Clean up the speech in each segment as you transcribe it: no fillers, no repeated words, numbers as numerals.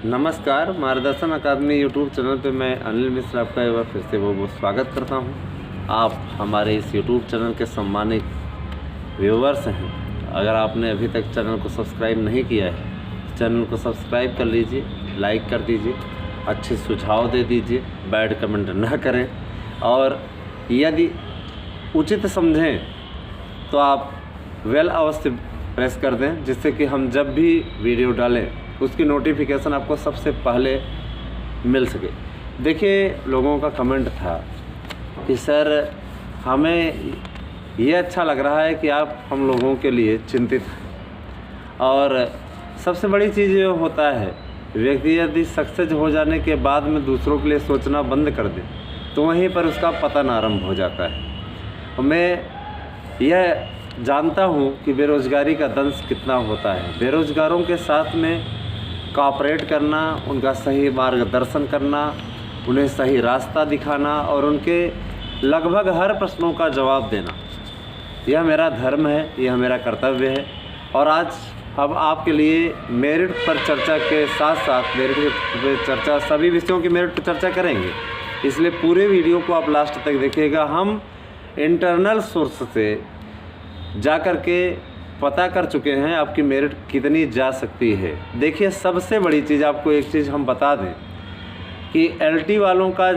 नमस्कार, मार्गदर्शन अकादमी YouTube channel पे मैं अनिल मिश्र आपका एक बार फिर से बहुत स्वागत करता हूं। आप हमारे इस यूट्यूब चैनल के सम्मानित व्यूवर्स हैं। अगर आपने अभी तक चैनल को सब्सक्राइब नहीं किया है, चैनल को सब्सक्राइब कर लीजिए, लाइक कर दीजिए, अच्छे सुझाव दे दीजिए, बैड कमेंट ना करें और यदि उचित समझें तो आप वेल अवश्य प्रेस कर दें, जिससे कि हम जब भी वीडियो डालें उसकी नोटिफिकेशन आपको सबसे पहले मिल सके। देखिए, लोगों का कमेंट था कि सर हमें ये अच्छा लग रहा है कि आप हम लोगों के लिए चिंतित हैं, और सबसे बड़ी चीज़ ये होता है, व्यक्ति यदि सक्सेस हो जाने के बाद में दूसरों के लिए सोचना बंद कर दे तो वहीं पर उसका पतन आरंभ हो जाता है। मैं यह जानता हूँ कि बेरोज़गारी का दंश कितना होता है। बेरोज़गारों के साथ में कोऑपरेट करना, उनका सही मार्गदर्शन करना, उन्हें सही रास्ता दिखाना और उनके लगभग हर प्रश्नों का जवाब देना, यह मेरा धर्म है, यह मेरा कर्तव्य है। और आज हम आपके लिए मेरिट पर चर्चा के साथ साथ मेरिट पर चर्चा, सभी विषयों की मेरिट पर चर्चा करेंगे, इसलिए पूरे वीडियो को आप लास्ट तक देखिएगा। हम इंटरनल सोर्स से जा कर के पता कर चुके हैं आपकी मेरिट कितनी जा सकती है। देखिए, सबसे बड़ी चीज़ आपको एक चीज़ हम बता दें कि एलटी वालों का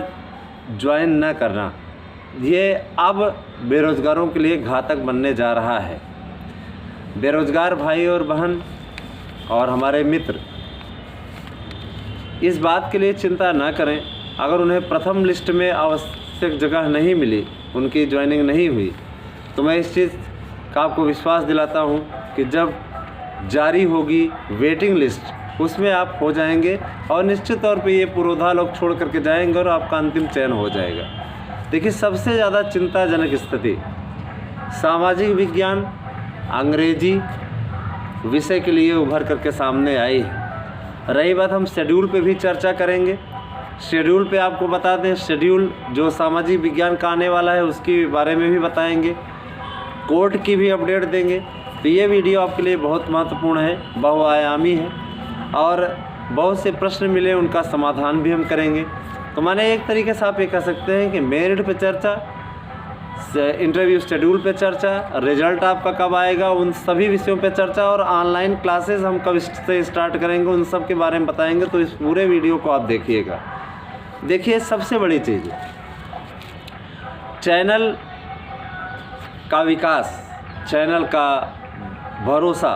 ज्वाइन न करना ये अब बेरोज़गारों के लिए घातक बनने जा रहा है। बेरोज़गार भाई और बहन और हमारे मित्र इस बात के लिए चिंता न करें। अगर उन्हें प्रथम लिस्ट में आवश्यक जगह नहीं मिली, उनकी ज्वाइनिंग नहीं हुई, तो मैं इस चीज़ का आपको विश्वास दिलाता हूं कि जब जारी होगी वेटिंग लिस्ट, उसमें आप हो जाएंगे और निश्चित तौर पे ये पुरोधा लोग छोड़ करके जाएंगे और आपका अंतिम चयन हो जाएगा। देखिए, सबसे ज़्यादा चिंताजनक स्थिति सामाजिक विज्ञान, अंग्रेजी विषय के लिए उभर करके सामने आई है। रही बात, हम शेड्यूल पे भी चर्चा करेंगे। शेड्यूल पे आपको बता दें, शेड्यूल जो सामाजिक विज्ञान का आने वाला है उसके बारे में भी बताएंगे, कोर्ट की भी अपडेट देंगे। तो ये वीडियो आपके लिए बहुत महत्वपूर्ण है, बहुआयामी है और बहुत से प्रश्न मिले उनका समाधान भी हम करेंगे। तो माने एक तरीके से आप ये कह सकते हैं कि मेरिट पे चर्चा, इंटरव्यू शेड्यूल पे चर्चा, रिजल्ट आपका कब आएगा, उन सभी विषयों पे चर्चा और ऑनलाइन क्लासेस हम कब से स्टार्ट करेंगे, उन सब के बारे में बताएंगे। तो इस पूरे वीडियो को आप देखिएगा। देखिए, सबसे बड़ी चीज़ चैनल का विकास, चैनल का भरोसा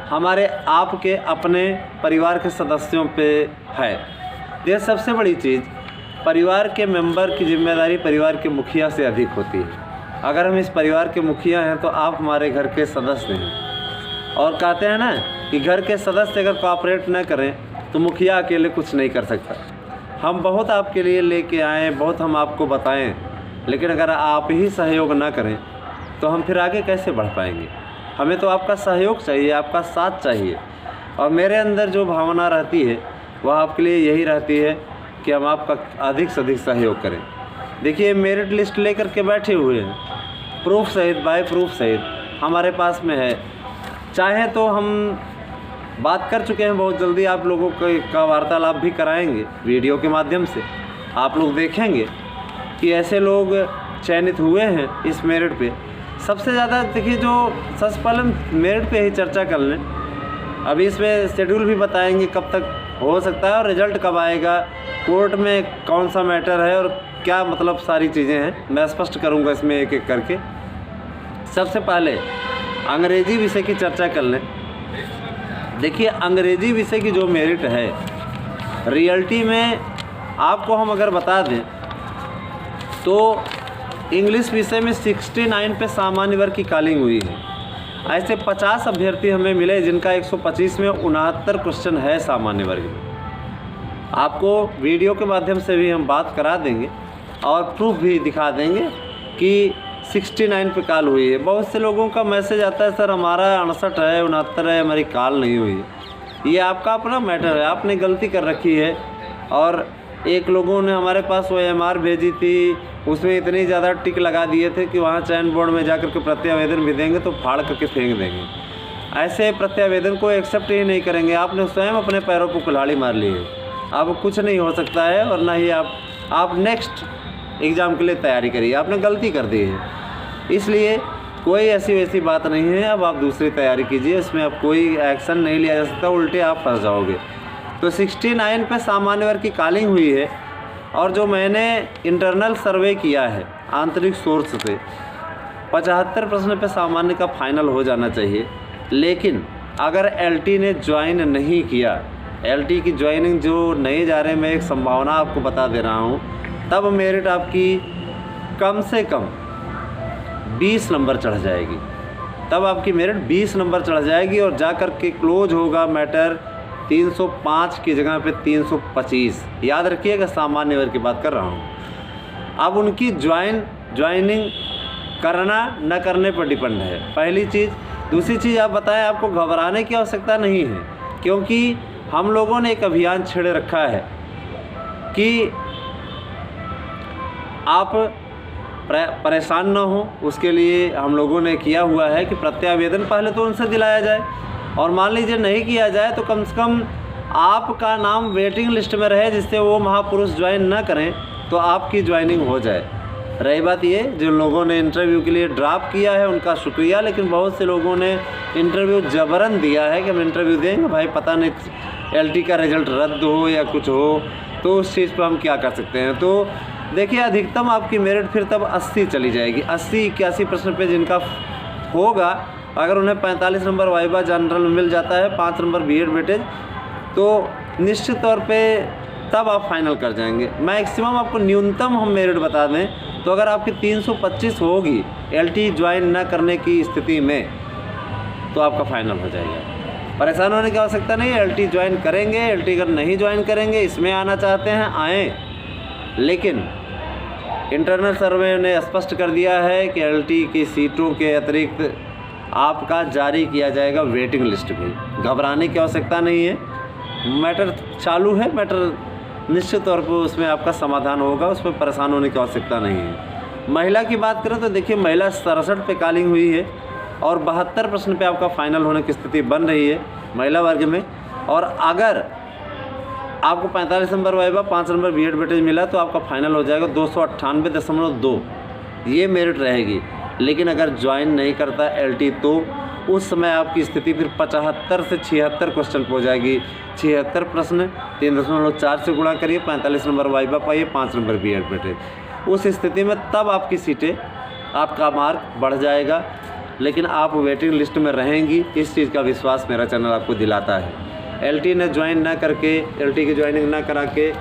हमारे आपके अपने परिवार के सदस्यों पे है। यह सबसे बड़ी चीज़, परिवार के मेंबर की जिम्मेदारी परिवार के मुखिया से अधिक होती है। अगर हम इस परिवार के मुखिया हैं तो आप हमारे घर के सदस्य हैं, और कहते हैं ना कि घर के सदस्य अगर कोऑपरेट न करें तो मुखिया अकेले कुछ नहीं कर सकता। हम बहुत आपके लिए लेके आएँ, बहुत हम आपको बताएं, लेकिन अगर आप ही सहयोग ना करें तो हम फिर आगे कैसे बढ़ पाएंगे। हमें तो आपका सहयोग चाहिए, आपका साथ चाहिए। और मेरे अंदर जो भावना रहती है वह आपके लिए यही रहती है कि हम आपका अधिक से अधिक सहयोग करें। देखिए, मेरिट लिस्ट लेकर के बैठे हुए हैं, प्रूफ सहित, बाय प्रूफ सहित हमारे पास में है। चाहे तो हम बात कर चुके हैं, बहुत जल्दी आप लोगों का वार्तालाप भी कराएंगे वीडियो के माध्यम से। आप लोग देखेंगे कि ऐसे लोग चयनित हुए हैं इस मेरिट पे। सबसे ज़्यादा देखिए, जो सबसे पहले मेरिट पे ही चर्चा कर लें। अभी इसमें शेड्यूल भी बताएंगे कब तक हो सकता है और रिज़ल्ट कब आएगा, कोर्ट में कौन सा मैटर है और क्या मतलब सारी चीज़ें हैं, मैं स्पष्ट करूंगा इसमें एक एक करके। सबसे पहले अंग्रेजी विषय की चर्चा कर लें। देखिए, अंग्रेजी विषय की जो मेरिट है, रियलिटी में आपको हम अगर बता दें तो इंग्लिश विषय में 69 पे सामान्य वर्ग की कॉलिंग हुई है। ऐसे 50 अभ्यर्थी हमें मिले जिनका 125 में 69 क्वेश्चन है सामान्य वर्ग में। आपको वीडियो के माध्यम से भी हम बात करा देंगे और प्रूफ भी दिखा देंगे कि 69 पे कॉल हुई है। बहुत से लोगों का मैसेज आता है, सर हमारा 68 है, 69 है, हमारी कॉल नहीं हुई है। ये आपका अपना मैटर है, आपने गलती कर रखी है। और एक लोगों ने हमारे पास वो एमआर भेजी थी, उसमें इतनी ज़्यादा टिक लगा दिए थे कि वहाँ चयन बोर्ड में जाकर के प्रत्यावेदन भी देंगे तो फाड़ करके फेंक देंगे। ऐसे प्रत्यावेदन को एक्सेप्ट ही नहीं करेंगे। आपने स्वयं अपने पैरों पर कुल्हाड़ी मार ली है। अब कुछ नहीं हो सकता है और ना ही आप नेक्स्ट एग्ज़ाम के लिए तैयारी करिए। आपने गलती कर दी है, इसलिए कोई ऐसी वैसी बात नहीं है। अब आप दूसरी तैयारी कीजिए, इसमें अब कोई एक्शन नहीं लिया जा सकता, उल्टे आप फंस जाओगे। तो 69 पे सामान्य वर्ग की कॉलिंग हुई है और जो मैंने इंटरनल सर्वे किया है आंतरिक सोर्स से 75 प्रश्न पे सामान्य का फाइनल हो जाना चाहिए। लेकिन अगर एलटी ने ज्वाइन नहीं किया, एलटी की ज्वाइनिंग जो नहीं जा रहे, मैं एक संभावना आपको बता दे रहा हूँ, तब मेरिट आपकी कम से कम 20 नंबर चढ़ जाएगी। तब आपकी मेरिट 20 नंबर चढ़ जाएगी और जा कर के क्लोज होगा मैटर 305 की जगह पे 325। याद रखिएगा, सामान्य वर्ग की बात कर रहा हूँ। अब उनकी ज्वाइनिंग करना न करने पर डिपेंड है, पहली चीज़। दूसरी चीज़ आप बताएं, आपको घबराने की आवश्यकता नहीं है, क्योंकि हम लोगों ने एक अभियान छेड़ रखा है कि आप परेशान ना हो। उसके लिए हम लोगों ने किया हुआ है कि प्रत्यावेदन पहले तो उनसे दिलाया जाए, और मान लीजिए नहीं किया जाए तो कम से कम आपका नाम वेटिंग लिस्ट में रहे, जिससे वो महापुरुष ज्वाइन ना करें तो आपकी ज्वाइनिंग हो जाए। रही बात ये, जिन लोगों ने इंटरव्यू के लिए ड्रॉप किया है उनका शुक्रिया, लेकिन बहुत से लोगों ने इंटरव्यू जबरन दिया है कि हम इंटरव्यू देंगे, भाई पता नहीं एलटी का रिज़ल्ट रद्द हो या कुछ हो, तो उस चीज़ पर हम क्या कर सकते हैं। तो देखिए, अधिकतम आपकी मेरिट फिर तब 80 चली जाएगी। 80-81 प्रश्न पे जिनका होगा, अगर उन्हें 45 नंबर वाइवा जनरल में मिल जाता है, 5 नंबर बीएड वेटेज, तो निश्चित तौर पे तब आप फाइनल कर जाएंगे। मैक्सिमम आपको न्यूनतम हम मेरिट बता दें तो अगर आपकी 325 होगी एलटी ज्वाइन न करने की स्थिति में, तो आपका फाइनल हो जाएगा। परेशान होने की आवश्यकता नहीं है, एलटी ज्वाइन करेंगे। एलटी अगर नहीं ज्वाइन करेंगे, इसमें आना चाहते हैं आएँ, लेकिन इंटरनल सर्वे ने स्पष्ट कर दिया है कि एलटी की सीटों के अतिरिक्त आपका जारी किया जाएगा वेटिंग लिस्ट भी। घबराने की आवश्यकता नहीं है, मैटर चालू है, मैटर निश्चित तौर पर उसमें आपका समाधान होगा, उसमें परेशान होने की आवश्यकता नहीं है। महिला की बात करें तो देखिए, महिला 67 पे कॉलिंग हुई है और 72 प्रश्न पे आपका फाइनल होने की स्थिति बन रही है महिला वर्ग में। और अगर आपको 45 number viva, 5 number BEd weightage मिला तो आपका फाइनल हो जाएगा 298.2, ये मेरिट रहेगी। लेकिन अगर ज्वाइन नहीं करता एलटी, तो उस समय आपकी स्थिति फिर 75 से 76 क्वेश्चन हो जाएगी। 76 प्रश्न 3.4 से गुणा करिए, 45 नंबर वाइवा पाइए, 5 नंबर बीएड वेटेज। उस स्थिति में तब आपकी सीटें, आपका मार्क बढ़ जाएगा, लेकिन आप वेटिंग लिस्ट में रहेंगी, इस चीज़ का विश्वास मेरा चैनल आपको दिलाता है। एलटी ने ज्वाइन ना करके, एलटी की ज्वाइनिंग ना करा के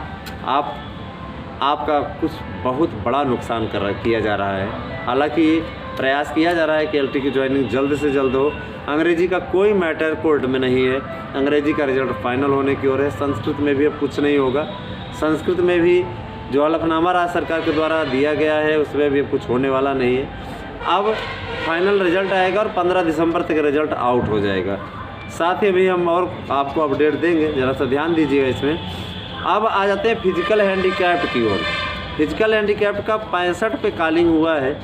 आपका कुछ बहुत बड़ा नुकसान किया जा रहा है। हालांकि प्रयास किया जा रहा है कि एलटी की ज्वाइनिंग जल्द से जल्द हो। अंग्रेजी का कोई मैटर कोर्ट में नहीं है, अंग्रेजी का रिजल्ट फाइनल होने की ओर है। संस्कृत में भी अब कुछ नहीं होगा, संस्कृत में भी जो हलफनामा राज्य सरकार के द्वारा दिया गया है उसमें भी कुछ होने वाला नहीं है। अब फाइनल रिजल्ट आएगा और 15 दिसंबर तक रिजल्ट आउट हो जाएगा। साथ ही अभी हम और आपको अपडेट देंगे, ज़रा सा ध्यान दीजिएगा इसमें। अब आ जाते हैं फिजिकल हैंडीकैप्ड की ओर। फिजिकल हैंडीकैप्ड का 65 पे कॉलिंग हुआ है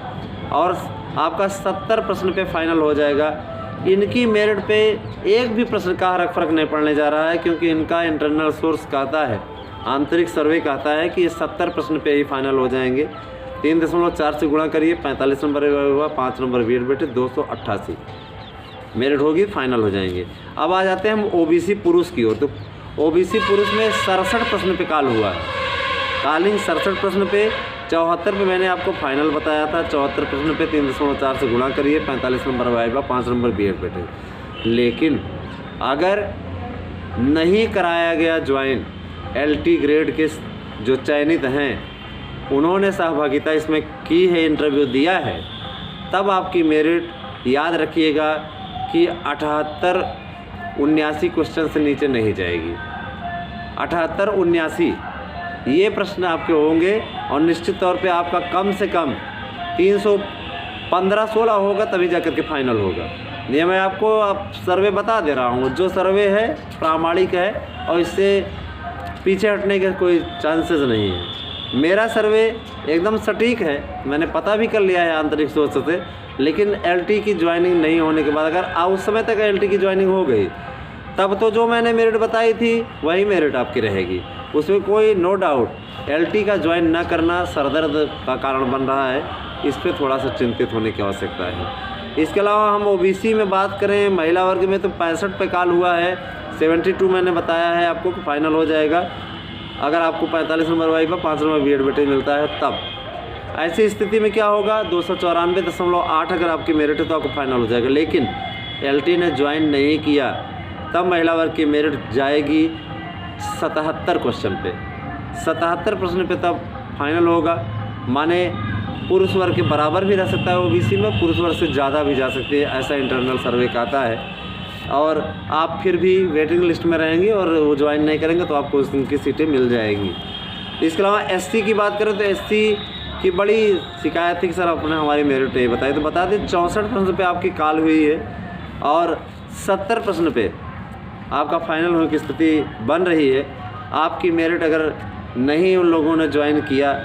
और आपका 70 प्रश्न पे फाइनल हो जाएगा। इनकी मेरिट पे एक भी प्रश्न का फ़र्क नहीं पड़ने जा रहा है, क्योंकि इनका इंटरनल सोर्स कहता है, आंतरिक सर्वे कहता है कि ये 70 प्रश्न पे ही फाइनल हो जाएंगे। 3.4 से गुणा करिए, 45 नंबर हुआ, 5 नंबर बीएड वेटेज, 288 मेरिट होगी, फाइनल हो जाएंगे। अब आ जाते हैं हम ओबीसी पुरुष की ओर। तो ओबीसी पुरुष में 67 प्रश्न पे कॉल हुआ है, कॉलिंग 67 प्रश्न पे। 74 पे मैंने आपको फाइनल बताया था, 74 प्रश्न पे 3.4 से गुणा करिए, 45 number viva, 5 number BEd weightage. लेकिन अगर नहीं कराया गया ज्वाइन, एलटी ग्रेड के जो चयनित हैं उन्होंने सहभागिता इसमें की है, इंटरव्यू दिया है, तब आपकी मेरिट याद रखिएगा कि 78-79 क्वेश्चन से नीचे नहीं जाएगी। 78-79 ये प्रश्न आपके होंगे और निश्चित तौर पे आपका कम से कम 315-16 होगा, तभी जाकर के फाइनल होगा। ये मैं आपको सर्वे बता दे रहा हूँ, जो सर्वे है प्रामाणिक है और इससे पीछे हटने के कोई चांसेस नहीं है। मेरा सर्वे एकदम सटीक है, मैंने पता भी कर लिया है आंतरिक सोर्स से, लेकिन एलटी की ज्वाइनिंग नहीं होने के बाद अगर उस समय तक एलटी की ज्वाइनिंग हो गई तब तो जो मैंने मेरिट बताई थी वही मेरिट आपकी रहेगी, उसमें कोई नो डाउट। एलटी का ज्वाइन ना करना सरदर्द का कारण बन रहा है, इस पर थोड़ा सा चिंतित होने की आवश्यकता है। इसके अलावा हम ओबीसी में बात करें, महिला वर्ग में तो 65 पे कॉल हुआ है, 72 मैंने बताया है आपको कि फाइनल हो जाएगा। अगर आपको 45 नंबर वाई पर 5 नंबर बीएड वेटेज मिलता है तब ऐसी स्थिति में क्या होगा, 294.8 अगर आपकी मेरिट है तो आपको फाइनल हो जाएगा। लेकिन एलटी ने ज्वाइन नहीं किया तब महिला वर्ग की मेरिट जाएगी 77 क्वेश्चन पे, 77 प्रश्न पे तब फाइनल होगा। माने पुरुष वर्ग के बराबर भी रह सकता है ओबीसी में, पुरुष वर्ग से ज़्यादा भी जा सकती है, ऐसा इंटरनल सर्वे का आता है। और आप फिर भी वेटिंग लिस्ट में रहेंगे और वो ज्वाइन नहीं करेंगे तो आपको उनकी सीटें मिल जाएंगी। इसके अलावा एससी की बात करें तो एससी की बड़ी शिकायत थी कि सर आपने हमारी मेरिट नहीं बताई, तो बता दें 64 प्रश्न पे आपकी कॉल हुई है और 70 प्रश्न पे आपका फाइनल होने की स्थिति बन रही है। आपकी मेरिट अगर नहीं उन लोगों ने ज्वाइन किया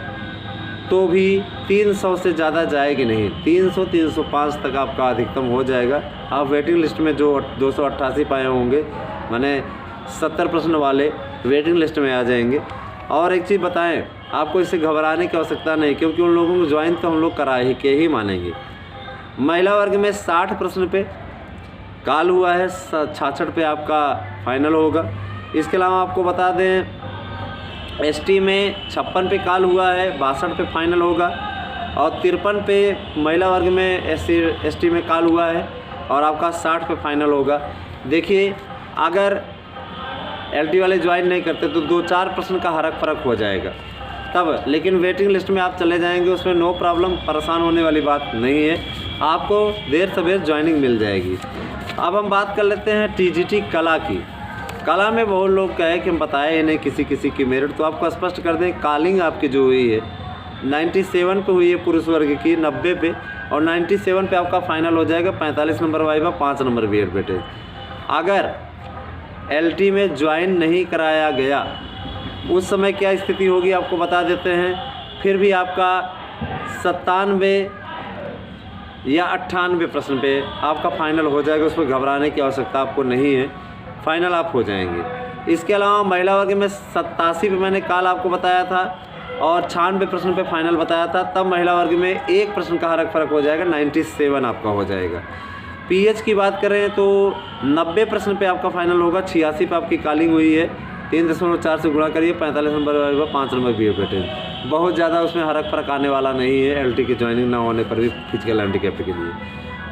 तो भी 300 से ज़्यादा जाएगी नहीं, 300-305 तक आपका अधिकतम हो जाएगा। आप वेटिंग लिस्ट में जो 288 पाए होंगे, माने 70 प्रश्न वाले वेटिंग लिस्ट में आ जाएंगे। और एक चीज़ बताएं, आपको इससे घबराने की आवश्यकता नहीं, क्योंकि उन लोगों को ज्वाइन तो हम लोग करा ही के ही मानेंगे। महिला वर्ग में 60 प्रश्न पे कॉल हुआ है, 66 पे आपका फाइनल होगा। इसके अलावा आपको बता दें एसटी में 56 पे कॉल हुआ है, 62 पे फाइनल होगा। और 53 पे महिला वर्ग में एसटी में कॉल हुआ है और आपका 60 पे फाइनल होगा। देखिए अगर एलटी वाले ज्वाइन नहीं करते तो 2-4 प्रश्न का फ़र्क हो जाएगा तब, लेकिन वेटिंग लिस्ट में आप चले जाएंगे, उसमें नो प्रॉब्लम, परेशान होने वाली बात नहीं है, आपको देर सवेर ज्वाइनिंग मिल जाएगी। अब हम बात कर लेते हैं टीजीटी कला की। कला में बहुत लोग कहे कि हम बताए ही नहीं किसी की मेरिट, तो आपको स्पष्ट कर दें, कॉलिंग आपकी जो हुई है 97 पे हुई है पुरुष वर्ग की, 90 पे, और 97 पे आपका फाइनल हो जाएगा। 45 number viva, 5 number BEd weightage. अगर एलटी में ज्वाइन नहीं कराया गया उस समय क्या स्थिति होगी आपको बता देते हैं। फिर भी आपका 97 या 98 प्रश्न पे आपका फाइनल हो जाएगा, उसमें घबराने की आवश्यकता आपको नहीं है, फाइनल आप हो जाएंगे। इसके अलावा महिला वर्ग में 87 पे मैंने कल आपको बताया था और 96 प्रश्न पे फाइनल बताया था, तब महिला वर्ग में एक प्रश्न का फ़र्क हो जाएगा, 97 आपका हो जाएगा। पीएच की बात करें तो 90 प्रश्न पे आपका फाइनल होगा, 86 पे आपकी कॉलिंग हुई है, 3.4 से गुणा करिए, 45 नंबर 5 नंबर बीएड वेटेज। बहुत ज़्यादा उसमें फ़र्क आने वाला नहीं है एलटी की ज्वाइनिंग ना होने पर भी फिजिकल हैंडीकैप के लिए।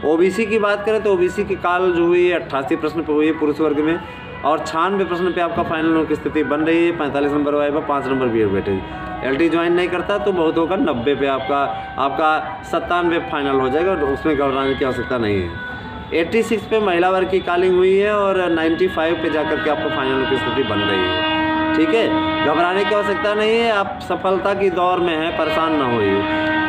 ओबीसी की बात करें तो ओबीसी की कॉल जो हुई है 88 प्रश्न पर हुई है पुरुष वर्ग में, और 96 प्रश्न पे आपका फाइनल होने की स्थिति बन रही है, 45 number viva, 5 number BEd weightage. LT join नहीं करता तो बहुत होगा 90 पे आपका 97 फाइनल हो जाएगा, उसमें घबराने की आवश्यकता नहीं है। 86 पे महिला वर्ग की कॉलिंग हुई है और 95 पे जाकर के आपको फाइनल की स्थिति बन रही है। ठीक है, घबराने की आवश्यकता नहीं है, आप सफलता की दौर में हैं, परेशान ना होइए।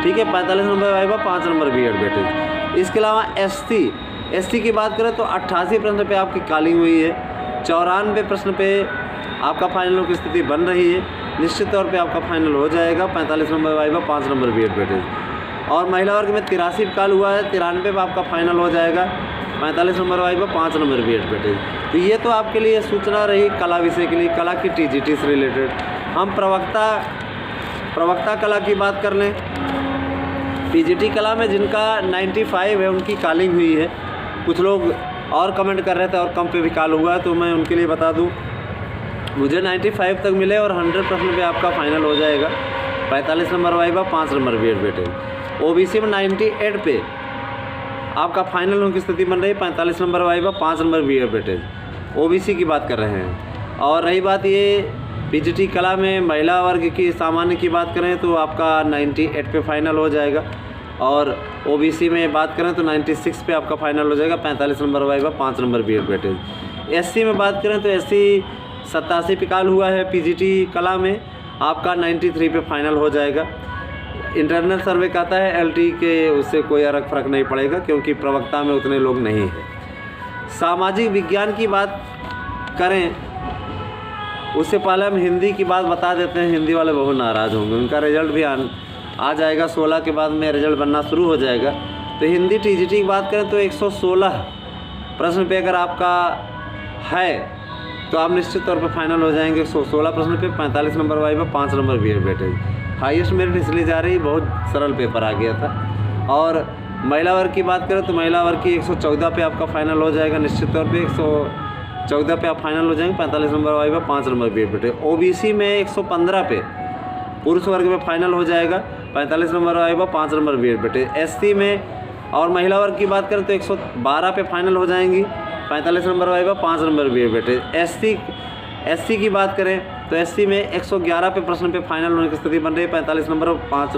ठीक है, 45 number viva, 5 number BEd weightage. इसके अलावा एसटी की बात करें तो 88 प्रश्न पे आपकी कॉलिंग हुई है, 94 प्रश्न पे आपका फाइनल की स्थिति बन रही है, निश्चित तौर पे आपका फाइनल हो जाएगा, 45 number viva, 5 number BEd weightage. और महिला वर्ग में 83 कॉल हुआ है, 93 पे आपका फाइनल हो जाएगा, 45 number viva, 5 number BEd weightage. तो ये तो आपके लिए सूचना रही कला विषय के लिए, कला की टीजीटी से रिलेटेड। हम प्रवक्ता कला की बात कर लें, पीजीटी कला में जिनका 95 है उनकी कॉलिंग हुई है। कुछ लोग और कमेंट कर रहे थे और कम पे भी कॉल हुआ है, तो मैं उनके लिए बता दूं, मुझे 95 तक मिले और 100 प्रश्न पे आपका फाइनल हो जाएगा, 45 number viva, 5 number BEd weightage. OBC में 98 पे आपका फाइनल होने की स्थिति बन रही है, 45 number viva, 5 number BEd weightage. OBC की बात कर रहे हैं। और रही बात ये पीजीटी कला में महिला वर्ग की सामान्य की बात करें तो आपका 98 पे फाइनल हो जाएगा, और ओबीसी में बात करें तो 96 पे आपका फाइनल हो जाएगा, 45 number viva, 5 number BEd weightage. SC में बात करें तो एससी 87 पे कॉल हुआ है पीजीटी कला में, आपका 93 पे फाइनल हो जाएगा। इंटरनल सर्वे कहता है एलटी के उससे कोई फ़र्क नहीं पड़ेगा, क्योंकि प्रवक्ता में उतने लोग नहीं हैं। सामाजिक विज्ञान की बात करें उससे पहले हम हिंदी की बात बता देते हैं, हिंदी वाले बहुत नाराज़ होंगे। उनका रिजल्ट भी आ जाएगा 16 के बाद में रिजल्ट बनना शुरू हो जाएगा। तो हिंदी टीजीटी की बात करें तो 116 प्रश्न पे अगर आपका है तो आप निश्चित तौर पर फाइनल हो जाएंगे। 116 प्रश्न पे 45 number viva, 5 number BEd weightage. Highest merit इसलिए जा रही, बहुत सरल पेपर आ गया था। और महिला वर्ग की बात करें तो महिला वर्ग की 114 पे आपका फाइनल हो जाएगा निश्चित तौर पे। 114 पे आप फाइनल हो जाएंगे, 45 number viva, 5 number BEd weightage. OBC में 115 पे पुरुष वर्ग में फाइनल हो जाएगा, 45 number viva, 5 number BEd weightage. SC में और महिला वर्ग की बात करें तो 112 पे फाइनल हो जाएंगी, 45 number viva, 5 number BEd weightage. SC की बात करें तो एससी में 111 पे प्रश्न पे फाइनल होने की स्थिति बन रही है, 45 नंबर और 5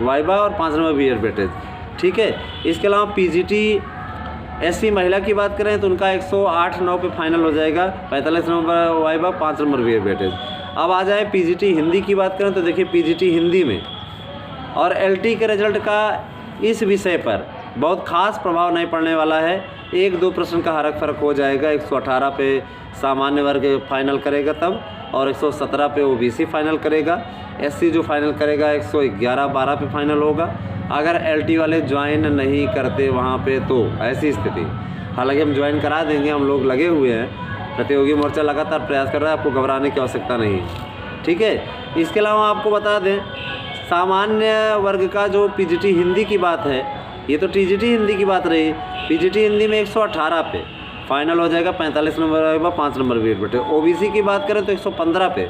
वाइवा और 5 नंबर बीएड वेटेज। ठीक है। इसके अलावा पीजीटी एससी महिला की बात करें तो उनका 108-9 पे फाइनल हो जाएगा, 45 number viva, 5 number BEd weightage. अब आ जाए पीजीटी हिंदी की बात करें तो देखिए पीजीटी हिंदी में और एलटी के रिजल्ट का इस विषय पर बहुत खास प्रभाव नहीं पड़ने वाला है। 1-2 प्रश्न का फर्क हो जाएगा। 118 पे सामान्य वर्ग फाइनल करेगा तब, और 117 पे ओबीसी फाइनल करेगा। एससी जो फाइनल करेगा 111-12 पे फाइनल होगा। अगर एलटी वाले ज्वाइन नहीं करते वहाँ पे तो ऐसी स्थिति, हालांकि हम ज्वाइन करा देंगे, हम लोग लगे हुए हैं, प्रतियोगी मोर्चा लगातार प्रयास कर रहा है, आपको घबराने की आवश्यकता नहीं है। ठीक है। इसके अलावा आपको बता दें सामान्य वर्ग का जो पीजीटी हिंदी की बात है, ये तो टीजीटी हिंदी की बात रही। पीजीटी हिंदी में 118 पे फाइनल हो जाएगा, 45 number viva, 5 number BEd weightage. OBC की बात करें तो 115 पे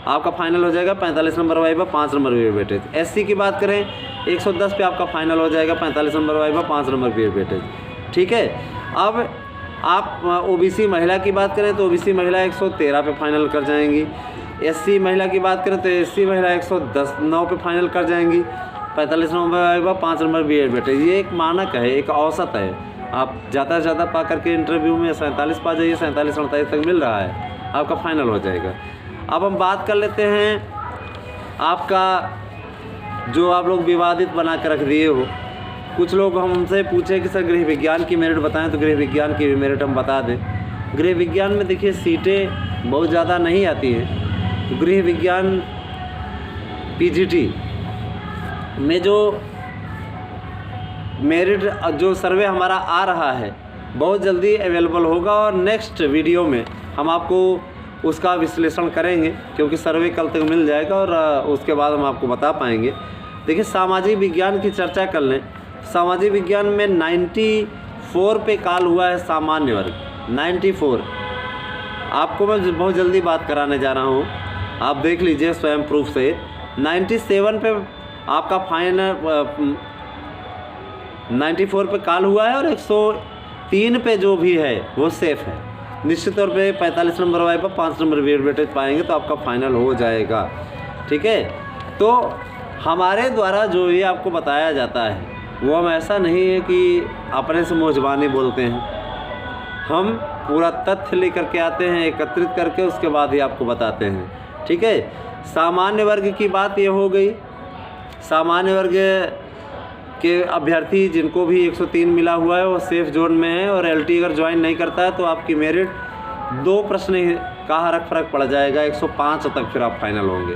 आपका फाइनल हो जाएगा, 45 number viva, 5 number BEd weightage. SC की बात करें 110 पे आपका फाइनल हो जाएगा, 45 number viva, 5 number BEd weightage. ठीक है। अब आप ओबीसी महिला की बात करें तो ओबीसी महिला 113 पे फाइनल कर जाएंगी। एससी महिला की बात करें तो एससी महिला 110-9 पे फाइनल कर जाएंगी, 45 number viva, 5 number BEd weightage. ये एक मानक है, एक औसत है। आप ज़्यादा से ज़्यादा पा करके इंटरव्यू में 47 पा जाइए, 47-48 तक मिल रहा है, आपका फाइनल हो जाएगा। अब हम बात कर लेते हैं आपका जो आप लोग विवादित बना कर रख दिए हो। कुछ लोग हमसे पूछे कि सर गृह विज्ञान की मेरिट बताएं, तो गृह विज्ञान की मेरिट हम बता दें। गृह विज्ञान में देखिए सीटें बहुत ज़्यादा नहीं आती हैं। तो गृह विज्ञान पीजीटी में जो मेरिट जो सर्वे हमारा आ रहा है बहुत जल्दी अवेलेबल होगा, और नेक्स्ट वीडियो में हम आपको उसका विश्लेषण करेंगे, क्योंकि सर्वे कल तक मिल जाएगा और उसके बाद हम आपको बता पाएंगे। देखिए सामाजिक विज्ञान की चर्चा कर लें। सामाजिक विज्ञान में 94 पे काल हुआ है सामान्य वर्ग, 94। आपको मैं बहुत जल्दी बात कराने जा रहा हूँ, आप देख लीजिए स्वयं प्रूफ से। 97 पे आपका फाइनल 94 पे काल हुआ है, और 103 पे जो भी है वो सेफ़ है। निश्चित तौर पे 45 number viva, 5 number BEd weightage पाएंगे तो आपका फाइनल हो जाएगा। ठीक है। तो हमारे द्वारा जो ये आपको बताया जाता है वो हम ऐसा नहीं है कि अपने से मुँहज़बानी बोलते हैं, हम पूरा तथ्य लेकर के आते हैं, एकत्रित करके उसके बाद ही आपको बताते हैं। ठीक है। सामान्य वर्ग की बात ये हो गई। सामान्य वर्ग के अभ्यर्थी जिनको भी 103 मिला हुआ है वो सेफ जोन में है, और एलटी अगर ज्वाइन नहीं करता है तो आपकी मेरिट 2 प्रश्न का फर्क पड़ जाएगा, 105 तक फिर आप फाइनल होंगे।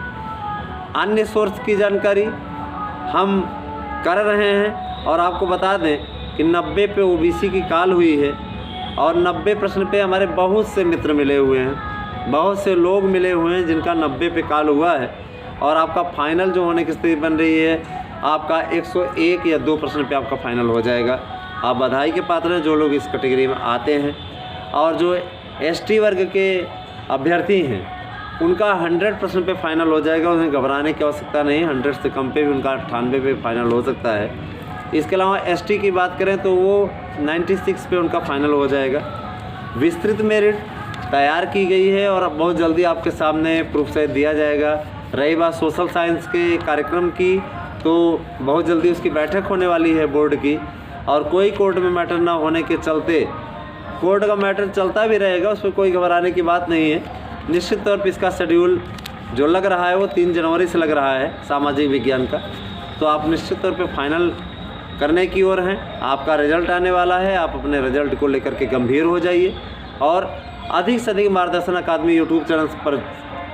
अन्य सोर्स की जानकारी हम कर रहे हैं, और आपको बता दें कि 90 पे ओबीसी की काल हुई है, और 90 प्रश्न पे हमारे बहुत से मित्र मिले हुए हैं, बहुत से लोग मिले हुए हैं जिनका 90 पे काल हुआ है, और आपका फाइनल जो होने की स्थिति बन रही है आपका 101 या 2 प्रश्न पे आपका फाइनल हो जाएगा। आप बधाई के पात्र हैं जो लोग इस कैटेगरी में आते हैं। और जो एसटी वर्ग के अभ्यर्थी हैं उनका 100 प्रश्न पे फाइनल हो जाएगा, उन्हें घबराने की आवश्यकता नहीं। 100 से कम पे भी उनका 98 पे फाइनल हो सकता है। इसके अलावा एसटी की बात करें तो वो 96 पे उनका फाइनल हो जाएगा। विस्तृत मेरिट तैयार की गई है और बहुत जल्दी आपके सामने प्रूफ सहित दिया जाएगा। रही बात सोशल साइंस के कार्यक्रम की, तो बहुत जल्दी उसकी बैठक होने वाली है बोर्ड की, और कोई कोर्ट में मैटर ना होने के चलते कोर्ट का मैटर चलता भी रहेगा, उस पर कोई घबराने की बात नहीं है। निश्चित तौर पर इसका शेड्यूल जो लग रहा है वो 3 जनवरी से लग रहा है सामाजिक विज्ञान का, तो आप निश्चित तौर पर फाइनल करने की ओर हैं। आपका रिजल्ट आने वाला है, आप अपने रिजल्ट को लेकर के गंभीर हो जाइए, और अधिक से अधिक मार्गदर्शन अकादमी यूट्यूब चैनल पर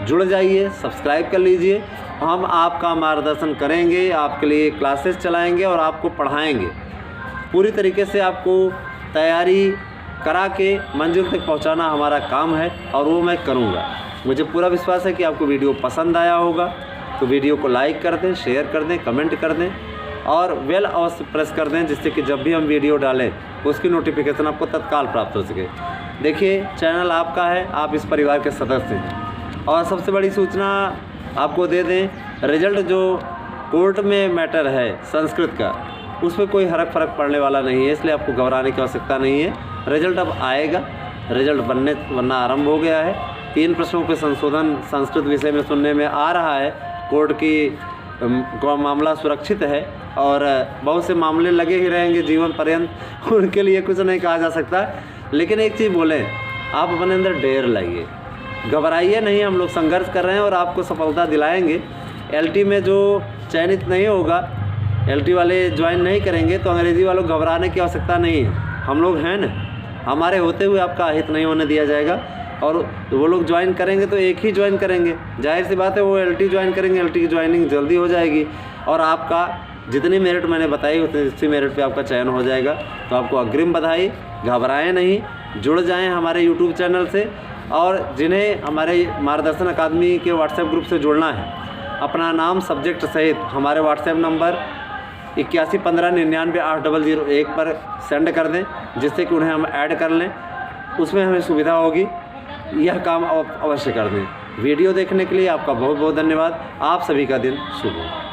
जुड़ जाइए, सब्सक्राइब कर लीजिए। हम आपका मार्गदर्शन करेंगे, आपके लिए क्लासेस चलाएंगे और आपको पढ़ाएंगे। पूरी तरीके से आपको तैयारी करा के मंजिल तक पहुंचाना हमारा काम है और वो मैं करूंगा। मुझे पूरा विश्वास है कि आपको वीडियो पसंद आया होगा। तो वीडियो को लाइक कर दें, शेयर कर दें, कमेंट कर दें और बेल अवश्य प्रेस कर दें, जिससे कि जब भी हम वीडियो डालें उसकी नोटिफिकेशन आपको तत्काल प्राप्त हो सके। देखिए, चैनल आपका है, आप इस परिवार के सदस्य हैं। और सबसे बड़ी सूचना आपको दे दें, रिजल्ट जो कोर्ट में मैटर है संस्कृत का, उस पर कोई फ़र्क पड़ने वाला नहीं है, इसलिए आपको घबराने की आवश्यकता नहीं है। रिजल्ट अब आएगा, रिजल्ट बनना आरंभ हो गया है। 3 प्रश्नों पे संशोधन संस्कृत विषय में सुनने में आ रहा है। कोर्ट की मामला सुरक्षित है और बहुत से मामले लगे ही रहेंगे जीवन पर्यंत, उनके लिए कुछ नहीं कहा जा सकता। लेकिन एक चीज़ बोलें, आप अपने अंदर डेर लाइए, घबराइए नहीं। हम लोग संघर्ष कर रहे हैं और आपको सफलता दिलाएंगे। LT में जो चयनित नहीं होगा, LT वाले ज्वाइन नहीं करेंगे, तो अंग्रेज़ी वालों को घबराने की आवश्यकता नहीं है। हम लोग हैं ना, हमारे होते हुए आपका अहित नहीं होने दिया जाएगा। और वो लोग ज्वाइन करेंगे तो एक ही ज्वाइन करेंगे, जाहिर सी बात है वो LT ज्वाइन करेंगे, LT की ज्वाइनिंग जल्दी हो जाएगी और आपका जितनी मेरिट मैंने बताई उतनी मेरिट पे आपका चयन हो जाएगा। तो आपको अग्रिम बधाई, घबराएं नहीं, जुड़ जाएं हमारे YouTube चैनल से। और जिन्हें हमारे मार्गदर्शन अकादमी के व्हाट्सएप ग्रुप से जुड़ना है, अपना नाम सब्जेक्ट सहित हमारे व्हाट्सएप नंबर 8115998001 पर सेंड कर दें, जिससे कि उन्हें हम ऐड कर लें, उसमें हमें सुविधा होगी। यह काम अवश्य कर दें। वीडियो देखने के लिए आपका बहुत बहुत धन्यवाद। आप सभी का दिन शुभ हो।